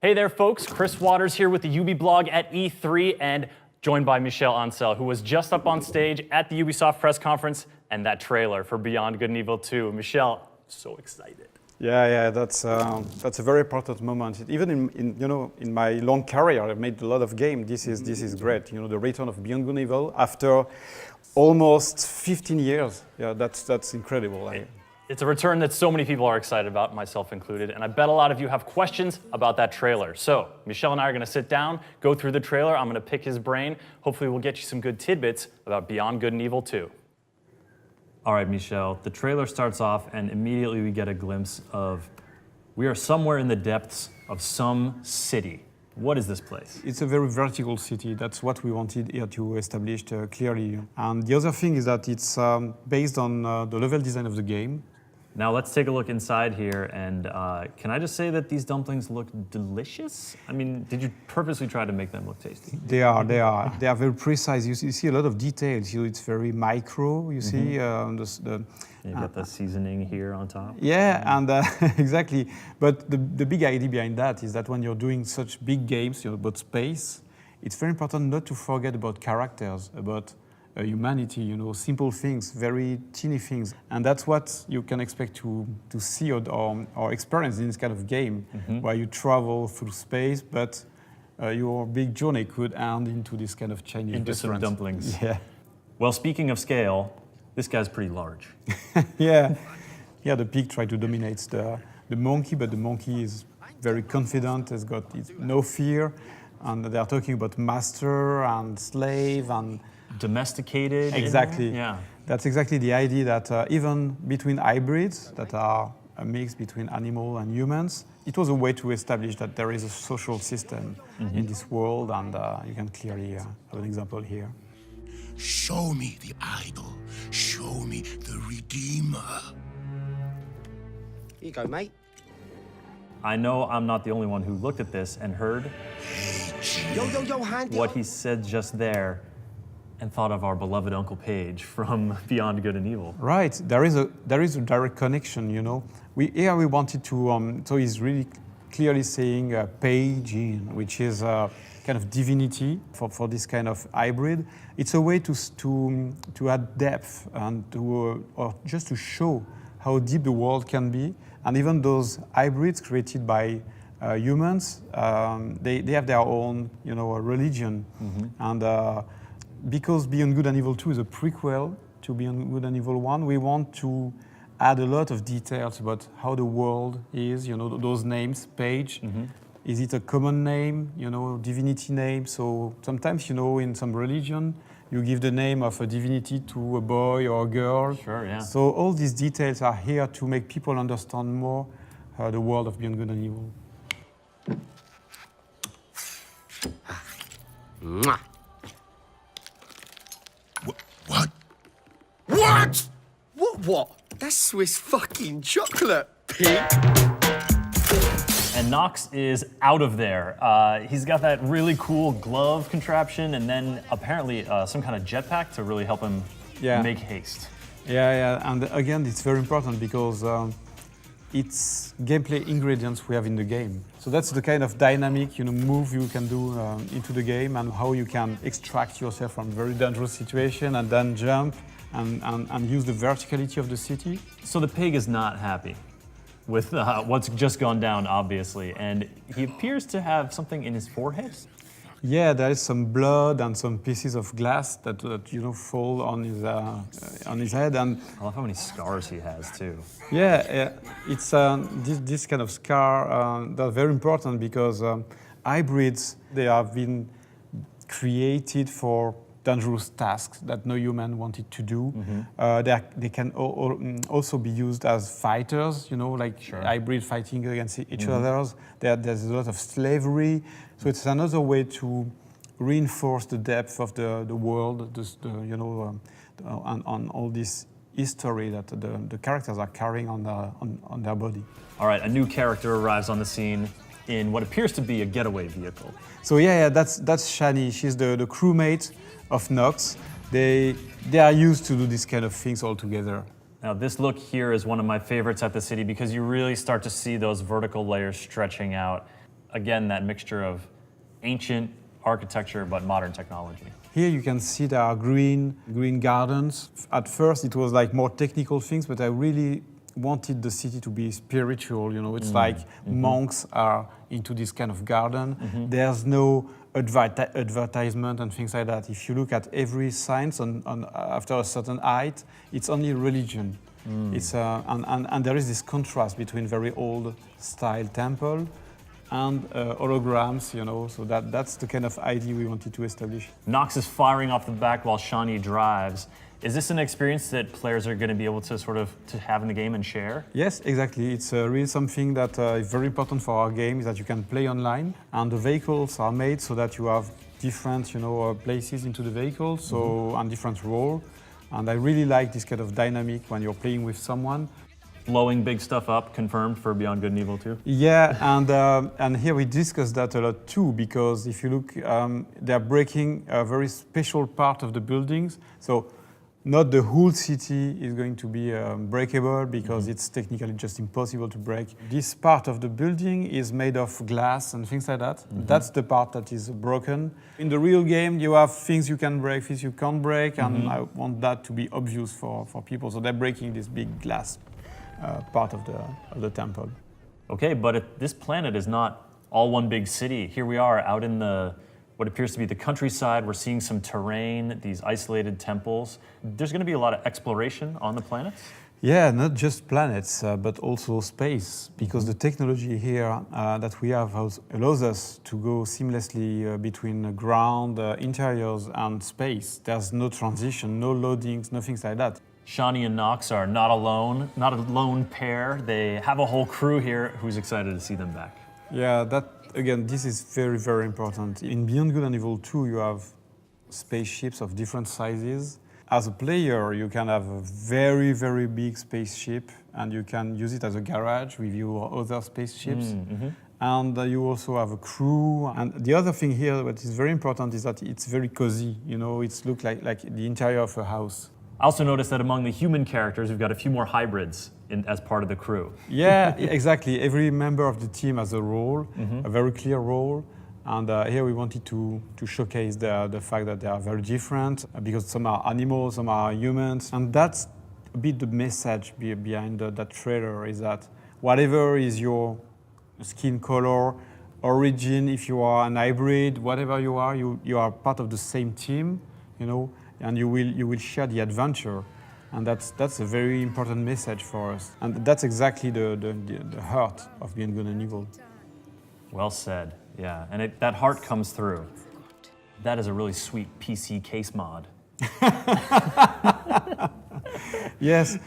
Hey there, folks. Chris Waters here with the Ubi blog at E3 and joined by Michel Ancel, who was just up on stage at the Ubisoft press conference and that trailer for Beyond Good and Evil 2. Michel, so excited. Yeah, that's a very important moment. Even in my long career, I've made a lot of games. This is great. The return of Beyond Good and Evil after almost 15 years. Yeah, that's incredible. It's a return that so many people are excited about, myself included, and I bet a lot of you have questions about that trailer. So, Michel and I are gonna sit down, go through the trailer, I'm gonna pick his brain. Hopefully we'll get you some good tidbits about Beyond Good and Evil 2. All right, Michel, the trailer starts off and immediately we get a glimpse of, we are somewhere in the depths of some city. What is this place? It's a very vertical city. That's what we wanted here to establish clearly. And the other thing is that it's based on the level design of the game. Now let's take a look inside here, and can I just say that these dumplings look delicious? I mean, did you purposely try to make them look tasty? They are very precise. You see a lot of details. It's very micro. You see You got the seasoning here on top. Yeah, and exactly. But the big idea behind that is that when you're doing such big games, about space, it's very important not to forget about characters, about humanity, simple things, very teeny things. And that's what you can expect to see or experience in this kind of game, where you travel through space, but your big journey could end into this kind of Chinese into restaurant. Some dumplings. Yeah. Well, speaking of scale, this guy's pretty large. Yeah, the pig tried to dominate the monkey, but the monkey is very confident, has got no fear, and they are talking about master and slave and domesticated. Exactly. Yeah. That's exactly the idea that even between hybrids that are a mix between animal and humans, it was a way to establish that there is a social system in this world, and you can clearly have an example here. Show me the idol. Show me the Redeemer. Here you go, mate. I know I'm not the only one who looked at this and heard Yo, hand it what on. he said just there and thought of our beloved Uncle Page from Beyond Good and Evil. Right, there is a direct connection, Here we wanted to, so he's really clearly saying Page in, which is kind of divinity for this kind of hybrid. It's a way to add depth and or just to show how deep the world can be. And even those hybrids created by humans, they have their own, religion. And because Beyond Good and Evil 2 is a prequel to Beyond Good and Evil 1, we want to add a lot of details about how the world is, those names, Page. Is it a common name, divinity name? So sometimes, in some religion, you give the name of a divinity to a boy or a girl. Sure, yeah. So all these details are here to make people understand more the world of Beyond Good and Evil. Mwah. What? What? What? That's Swiss fucking chocolate, pig. And Nox is out of there. He's got that really cool glove contraption and then apparently some kind of jetpack to really help him make haste. Yeah, and again, it's very important because it's gameplay ingredients we have in the game. So that's the kind of dynamic, move you can do into the game and how you can extract yourself from very dangerous situation and then jump and use the verticality of the city. So the pig is not happy with what's just gone down, obviously, and he appears to have something in his forehead. Yeah, there is some blood and some pieces of glass that fall on his head, and I love how many scars he has too. Yeah, it's this kind of scar that's very important because hybrids, they have been created for dangerous tasks that no human wanted to do. They can also be used as fighters, hybrid fighting against each other. There's a lot of slavery. So it's another way to reinforce the depth of the world, on all this history that the characters are carrying on their body. All right, a new character arrives on the scene in what appears to be a getaway vehicle. So that's Shani. She's the crewmate of Nox. They are used to do this kind of things all together. Now this look here is one of my favorites at the city because you really start to see those vertical layers stretching out. again, that mixture of ancient architecture but modern technology. Here you can see there are green gardens. At first it was like more technical things, but I really wanted the city to be spiritual, you know. It's like monks are into this kind of garden. There's no advertisement and things like that. If you look at every sign on after a certain height, it's only religion. It's and there is this contrast between very old style temple and holograms, you know, so that's the kind of idea we wanted to establish. Nox is firing off the back while Shawnee drives. Is this an experience that players are going to be able to sort of to have in the game and share? Yes, exactly. It's really something that is very important for our game, is that you can play online, and the vehicles are made so that you have different, you know, places into the vehicle, so and different role. And I really like this kind of dynamic when you're playing with someone. Blowing big stuff up, confirmed for Beyond Good and Evil 2? Yeah, and here we discussed that a lot too, because if you look, they're breaking a very special part of the buildings. So not the whole city is going to be breakable, because it's technically just impossible to break. This part of the building is made of glass and things like that. That's the part that is broken. In the real game, you have things you can break, things you can't break, and I want that to be obvious for people. So they're breaking this big glass part of the temple. Okay, but this planet is not all one big city. Here we are out in what appears to be the countryside. We're seeing some terrain, these isolated temples. There's going to be a lot of exploration on the planets? Yeah, not just planets, but also space, because the technology here that we have allows us to go seamlessly between ground, interiors, and space. There's no transition, no loadings, nothing like that. Shawnee and Nox are not alone, not a lone pair. They have a whole crew here who's excited to see them back. Yeah, again, this is very, very important. In Beyond Good and Evil 2, you have spaceships of different sizes. As a player, you can have a very, very big spaceship, and you can use it as a garage with your other spaceships. And you also have a crew. And the other thing here, what is very important, is that it's very cozy. You know, it looks like the interior of a house. I also noticed that among the human characters, we've got a few more hybrids as part of the crew. Yeah, exactly. Every member of the team has a role, a very clear role. And here we wanted to showcase the fact that they are very different, because some are animals, some are humans. And that's a bit the message behind that trailer, is that whatever is your skin color, origin, if you are an hybrid, whatever you are part of the same team, you know, and you will share the adventure. And that's a very important message for us. And that's exactly the heart of Beyond Good and Evil. Well said, yeah. And that heart comes through. That is a really sweet PC case mod. Yes,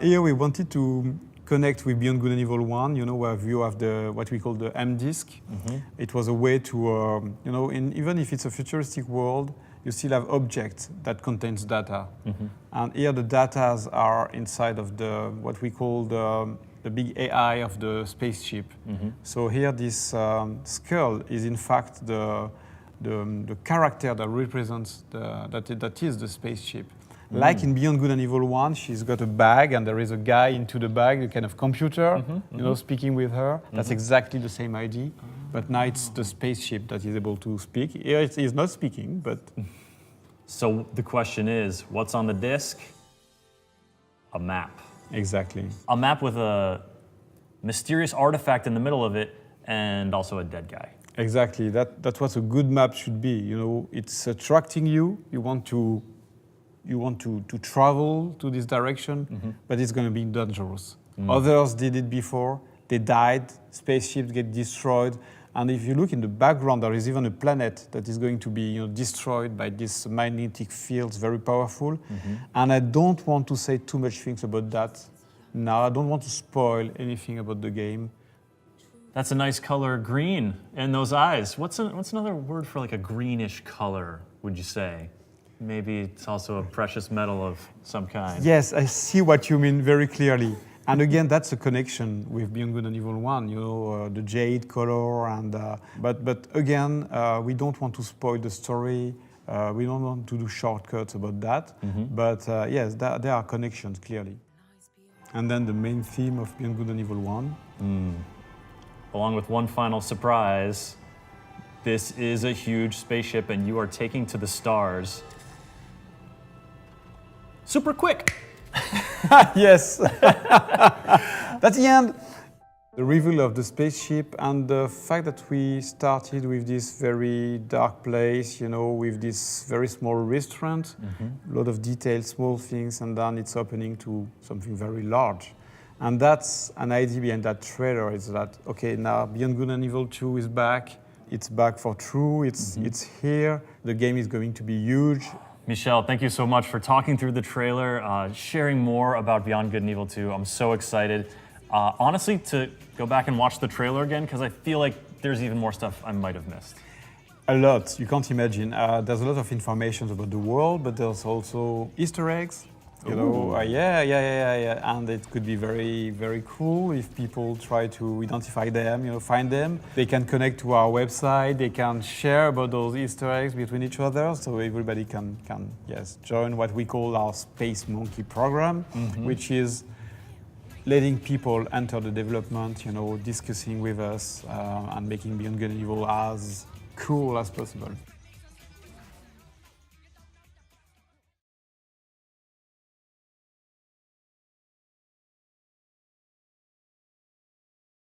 here we wanted to connect with Beyond Good and Evil 1, you know, where you have what we call the M disk. It was a way to, you know, even if it's a futuristic world, you still have objects that contains data. And here the data are inside of what we call the big AI of the spaceship. So here this skull is in fact the character that represents that is the spaceship. Like in Beyond Good and Evil 1, she's got a bag, and there is a guy into the bag, a kind of computer, you know, speaking with her. That's exactly the same idea, but now it's the spaceship that is able to speak. Here it is not speaking, but... So the question is, what's on the disc? A map. Exactly. A map with a mysterious artifact in the middle of it, and also a dead guy. Exactly. That's what a good map should be. You know, it's attracting you. You want to travel to this direction, but it's going to be dangerous. Others did it before. They died. Spaceships get destroyed. And if you look in the background, there is even a planet that is going to be, you know, destroyed by these magnetic fields, very powerful. And I don't want to say too much things about that now. I don't want to spoil anything about the game. That's a nice color, green, in those eyes. What's another word for like a greenish color, would you say? Maybe it's also a precious metal of some kind. Yes, I see what you mean very clearly. And again, that's a connection with Beyond Good and Evil 1, you know, the jade color. And but again, we don't want to spoil the story. We don't want to do shortcuts about that. But yes, there are connections, clearly. And then the main theme of Beyond Good and Evil 1. along with one final surprise. This is a huge spaceship and you are taking to the stars super quick. Yes. That's the end. The reveal of the spaceship and the fact that we started with this very dark place, you know, with this very small restaurant, a lot of details, small things, and then it's opening to something very large. And that's an idea behind that trailer, is that, okay, now Beyond Good and Evil 2 is back. It's back for true, it's here. The game is going to be huge. Michel, thank you so much for talking through the trailer, sharing more about Beyond Good and Evil 2. I'm so excited, honestly, to go back and watch the trailer again, because I feel like there's even more stuff I might have missed. A lot, you can't imagine. There's a lot of information about the world, but there's also Easter eggs. You know, yeah, and it could be very, very cool if people try to identify them, you know, find them. They can connect to our website, they can share about those Easter eggs between each other, so everybody can join what we call our Space Monkey program, which is letting people enter the development, you know, discussing with us and making Beyond Good and Evil as cool as possible.